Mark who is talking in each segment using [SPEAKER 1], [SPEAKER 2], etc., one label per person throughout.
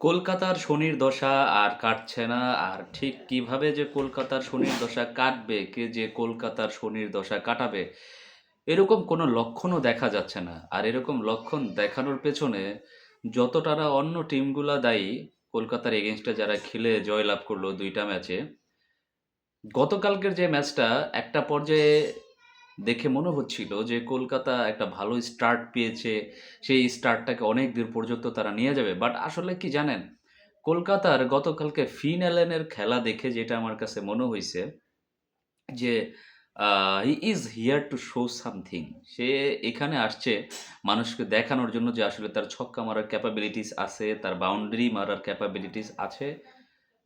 [SPEAKER 1] কলকাতার শনির দশা আর কাটছে না। আর ঠিক কিভাবে যে কলকাতার শনির দশা কাটবে, কে যে কলকাতার শনির দশা কাটাবে, এরকম কোনো লক্ষণও দেখা যাচ্ছে না। আর এরকম লক্ষণ দেখানোর পেছনে যতটা না অন্য টিমগুলা দায়ী, কলকাতার এগেইনস্টে যারা খেলে জয়লাভ করলো ২ টা ম্যাচে, গতকালকের যে ম্যাচটা একটা পর্যায়ে দেখে মনে হচ্ছিল যে কলকাতা একটা ভালো স্টার্ট পেয়েছে। সেই স্টার্টটাকে অনেক দূর পর্যন্ত তারা নিয়ে যাবে। বাট আসলে কি জানেন? কলকাতার গতকালকে ফিন অ্যালেনের খেলা দেখে যেটা আমার কাছে মনে হইছে যে he is here to show something. সে এখানে আসছে মানুষকে দেখানোর জন্য যে আসলে তার ছক্কা মারার ক্যাপাবিলিটিস আছে, তার বাউন্ডারি মারার ক্যাপাবিলিটিস আছে।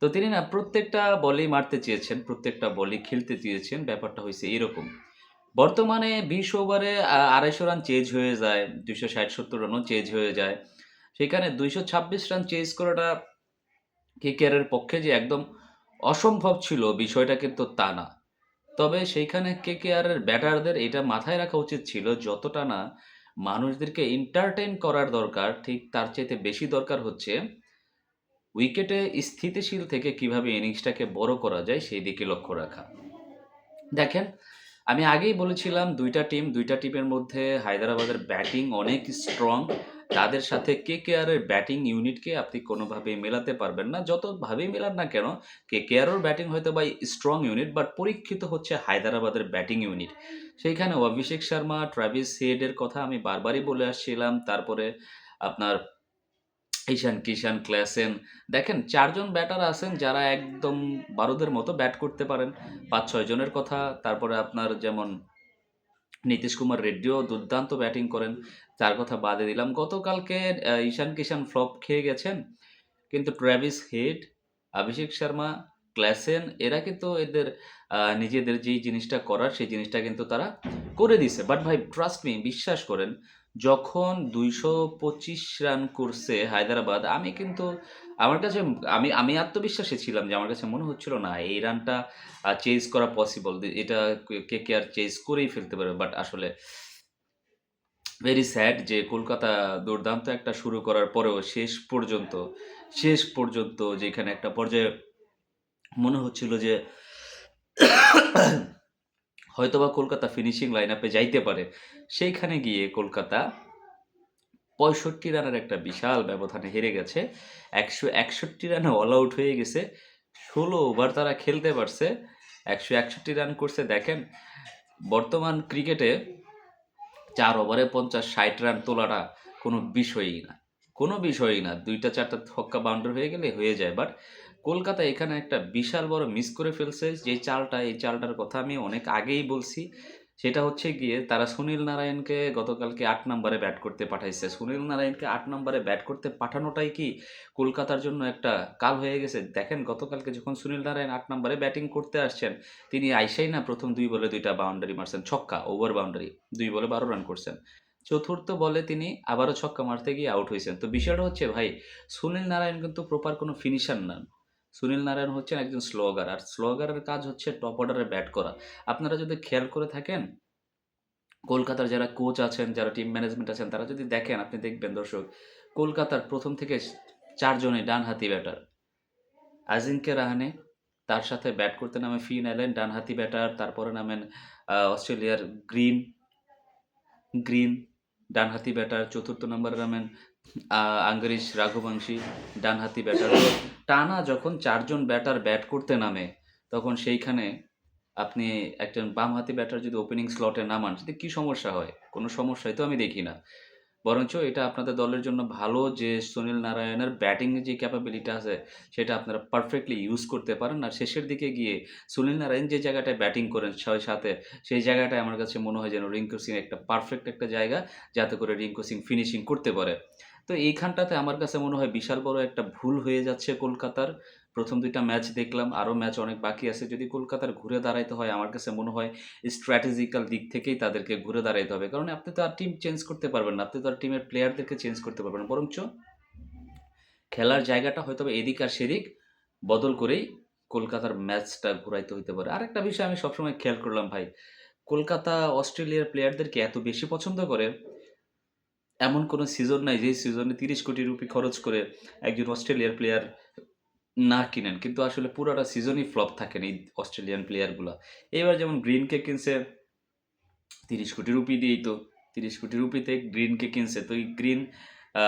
[SPEAKER 1] তো তিনি না প্রত্যেকটা বলেই মারতে চেয়েছেন, প্রত্যেকটা বলই খেলতে চেয়েছেন। ব্যাপারটা হইছে এরকম। বর্তমানে ২০ ওভারে ২৫০ রান চেজ হয়ে যায়, ২৬০-৭০ রানও চেজ হয়ে যায়। সেখানে ২২৬ রান চেজ করাটা কেকেআরের পক্ষে যে একদম অসম্ভব ছিল বিষয়টা কিন্তু তা না। তবে সেইখানে কেকেআরের ব্যাটারদের এটা মাথায় রাখা উচিত ছিল যতটা না মানুষদেরকে এন্টারটেইন করার দরকার, ঠিক তার চাইতে বেশি দরকার হচ্ছে উইকেটে স্থিতিশীল থেকে কিভাবে ইনিংসটাকে বড় করা যায় সেই দিকে লক্ষ্য রাখা। দেখেন, আমি আগেই বলেছিলাম ২ টা টিমের মধ্যে হায়দরাবাদের ব্যাটিং অনেক স্ট্রং। তাদের সাথে কেকেআরের ব্যাটিং ইউনিটকে আপনি কোনোভাবেই মেলাতে পারবেন না। যতভাবেই মেলান না কেন, কেকেআরের ব্যাটিং হয়তোবা স্ট্রং ইউনিট, বাট পরীক্ষিত হচ্ছে হায়দরাবাদের ব্যাটিং ইউনিট। সেইখানে অভিষেক শর্মা, ট্র্যাভিস হেডের কথা আমি বারবারই বলে আসছিলাম। তারপরে আপনার ঈশান কিষান, ক্ল্যাসেন। দেখেন ৪ জন ব্যাটার আছেন যারা একদম বারুদের মতো ব্যাট করতে পারেন। ৫-৬ জনের কথা, তারপরে আপনার যেমন নীতিশ কুমার রেড্ডিও দুর্দান্ত ব্যাটিং করেন। তার কথা বাদে দিলাম। গতকালকে ঈশান কিষান ফ্লপ খেয়ে গেছেন। কিন্তু ট্র্যাভিস হেড, অভিষেক শর্মা, ক্ল্যাসেন এরা কিন্তু এদের নিজেদের যেই জিনিসটা করার সেই জিনিসটা কিন্তু তারা করে দিছে। বাট ভাই ট্রাস্ট মি, বিশ্বাস করেন, যখন ২২৫ রান করছে হায়দরাবাদ, আমি কিন্তু আমার কাছে আমি আমি আত্মবিশ্বাসী ছিলাম যে আমার কাছে মনে হচ্ছিল না এই রানটা চেজ করা পসিবল। এটা কেকেআর চেজ করেই ফেলতে পারবে। বাট আসলে ভেরি স্যাড যে কলকাতা দুর্দান্ত একটা শুরু করার পরেও শেষ পর্যন্ত যেখানে একটা পর্যায়ে মনে হচ্ছিল যে হয়তোবা কলকাতা ফিনিশিং লাইন আপে যাইতে পারে। সেইখানে গিয়ে কলকাতা ৬৫ রানের একটা বিশাল ব্যবধানে হেরে গেছে। ১৬১ রানে অল আউট হয়ে গেছে। ১৬ ওভার তারা খেলতে পারছে। ১৬১ রান করছে। দেখেন, বর্তমান ক্রিকেটে ৪ ওভারে ৫০-৬০ রান তোলাটা কোনো বিষয়ই না। কোনো বিষয়ই না। ২টা-৪টা ছক্কা বাউন্ডারি হয়ে গেলে হয়ে যায়। বাট কলকাতা এখানে একটা বিশাল বড় মিস করে ফেলছে। এই চালটার কথা আমি অনেক আগেই বলছি। সেটা হচ্ছে গিয়ে তারা সুনীল নারায়ণকে গতকালকে ৮ নাম্বারে ব্যাট করতে পাঠাইছে। সুনীল নারায়ণকে ৮ নাম্বারে ব্যাট করতে পাঠানোটাই কি কলকাতার জন্য একটা কাল হয়ে গেছে? দেখেন গতকালকে যখন সুনীল নারায়ণ ৮ নাম্বারে ব্যাটিং করতে আসছেন, তিনি আইসাই না ১ম ২ বলে ২ টা বাউন্ডারি মারছেন। ছক্কা, ওভার বাউন্ডারি। ২ বলে ১২ রান করছেন। চতুর্থ বলে তিনি আবারও ছক্কা মারতে গিয়ে আউট হইছেন। তো বিষয়টা হচ্ছে ভাই, সুনীল নারায়ণ কিন্তু প্রপার কোনো ফিনিশার না। সুনীল নারায়ণ হচ্ছেন একজন স্লোগার। আর স্লোগারের কাজ হচ্ছে টপ অর্ডারে ব্যাট করা। আপনারা যদি খেয়াল করে থাকেন, কলকাতার যারা কোচ আছেন, যারা টিম ম্যানেজমেন্ট আছেন, তারা যদি দেখেন, আপনি দেখবেন দর্শক, কলকাতার ১ম থেকে ৪ জনই ডানহাতি ব্যাটার। আজিঙ্কে রাহানে, তার সাথে ব্যাট করতে নামে ফিন অ্যালেন, ডানহাতি ব্যাটার। তারপরে নামেন অস্ট্রেলিয়ার গ্রিন, ডানহাতি ব্যাটার। ৪র্থ নম্বরে নামেন আ আঙ্গরিশ রাঘুবংশী, ডানহাতি ব্যাটার। তো টানা যখন ৪ জন ব্যাটার ব্যাট করতে নামে, তখন সেইখানে আপনি একজন বামহাতি ব্যাটার যদি ওপেনিং স্লটে নামান, তাতে কি সমস্যা হয়? কোনো সমস্যাই তো আমি দেখি না। বরঞ্চ এটা আপনাদের দলের জন্য ভালো যে সুনীল নারায়ণের ব্যাটিং এর যে ক্যাপাবিলিটি আছে, সেটা আপনারা পারফেক্টলি ইউজ করতে পারেন। আর শেষের দিকে গিয়ে সুনীল নারায়ণ যে জায়গাটায় ব্যাটিং করেন ৬-৭ এ, সেই জায়গাটায় আমার কাছে মনে হয় যেন রিঙ্কু সিং একটা পারফেক্ট একটা জায়গা, যাতে করে রিঙ্কু সিং ফিনিশিং করতে পারে। তো এইখানটাতে আমার কাছে মনে হয় বিশাল বড় একটা ভুল হয়ে যাচ্ছে কলকাতার। ১ম ২ টা ম্যাচ দেখলাম, আরও ম্যাচ অনেক বাকি আছে। যদি কলকাতার ঘুরে দাঁড়াইতে হয়, আমার কাছে মনে হয় স্ট্র্যাটেজিক্যাল দিক থেকেই তাদেরকে ঘুরে দাঁড়াইতে হবে। কারণ আপনি তো আর টিম চেঞ্জ করতে পারবেন না। আপনি তো আর টিমের প্লেয়ারদেরকে চেঞ্জ করতে পারবেন না। বরঞ্চ খেলার জায়গাটা হয়তোবা এদিক আর সেদিক বদল করেই কলকাতার ম্যাচটা ঘুরাইতে হইতে পারে। আরেকটা বিষয় আমি সবসময় খেয়াল করলাম ভাই, কলকাতা অস্ট্রেলিয়ার প্লেয়ারদেরকে এত বেশি পছন্দ করে, এমন কোনো সিজন নাই যে সিজনে ৩০ কোটি রুপি খরচ করে একজন অস্ট্রেলিয়ার প্লেয়ার না কিনেন। কিন্তু আসলে পুরাটা সিজনই ফ্লপ থাকেন এই অস্ট্রেলিয়ান প্লেয়ারগুলা। এবার যেমন গ্রিনকে কিনছে ৩০ কোটি রুপি দিয়েই তো। ৩০ কোটি রুপিতে গ্রিনকে কিনছে। তো এই গ্রিন আ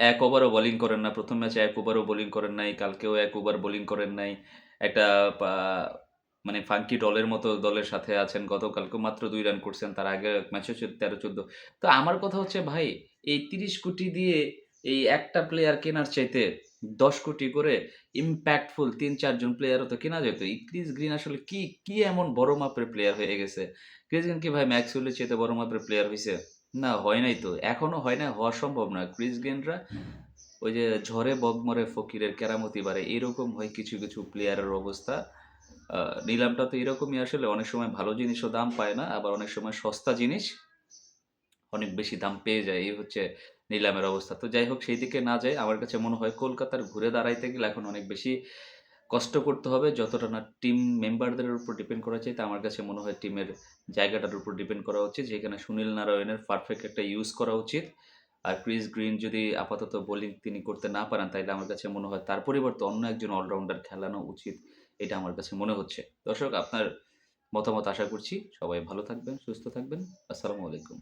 [SPEAKER 1] ১ ওভারও বোলিং করেন না। ১ম ম্যাচে ১ ওভারও বোলিং করেন নাই। কালকেও ১ ওভার বোলিং করেন নাই। একটা পা মানে ফাঙ্কি ডলের মতো দলের সাথে আছেন। গতকালকেও মাত্র ২ রান করছেন। তার আগের এক ম্যাচে ১৩-১৪। তো আমার কথা হচ্ছে ভাই এই ৩০ কোটি দিয়ে এই একটা প্লেয়ার কেনার চাইতে ১০ কোটি করে impactful ৩-৪ জন প্লেয়ারও তো কেনা যেত। এই ক্রিস গ্রিন আসলে কি এমন বড় মাপের প্লেয়ার হয়ে গেছে? ক্রিস গেইল কি ভাই ম্যাক্সওয়েলের চাইতে বড় মাপের প্লেয়ার হইছে? না, হয় নাই তো। এখনো হয় নাই, হওয়া সম্ভব না। ক্রিস গেইলরা ওই যে ঝড়ে বক মরে ফকিরের কেরামতি বাড়ে। এরকম হয় কিছু প্লেয়ারের অবস্থা। আ নিলামটা তো এরকমই আসলে। অনেক সময় ভালো জিনিসও দাম পায় না। আবার অনেক সময় সস্তা জিনিস অনেক বেশি দাম পেয়ে যায়। এই হচ্ছে নিলামের অবস্থা। তো যাই হোক সেই দিকে না যাই। আমার কাছে মনে হয় কলকাতার ঘুরে দাঁড়াইতে গেলে এখন অনেক বেশি কষ্ট করতে হবে। যতটা না টিম মেম্বারদের উপর ডিপেন্ড করা চাইতে আমার কাছে মনে হয় টিমের জায়গাটার উপর ডিপেন্ড করা উচিত। যেখানে সুনীল নারায়ণের পারফেক্ট একটা ইউজ করা উচিত। আর ক্রিস গ্রিন যদি আপাতত বোলিং তিনি করতে না পারেন তাইলে আমার কাছে মনে হয় তার পরিবর্তে অন্য একজন অলরাউন্ডার খেলানো উচিত। এটা আমার কাছে মনে হচ্ছে। দর্শক আপনার মতামত আশা করছি। সবাই ভালো থাকবেন, সুস্থ থাকবেন। আসসালামু আলাইকুম।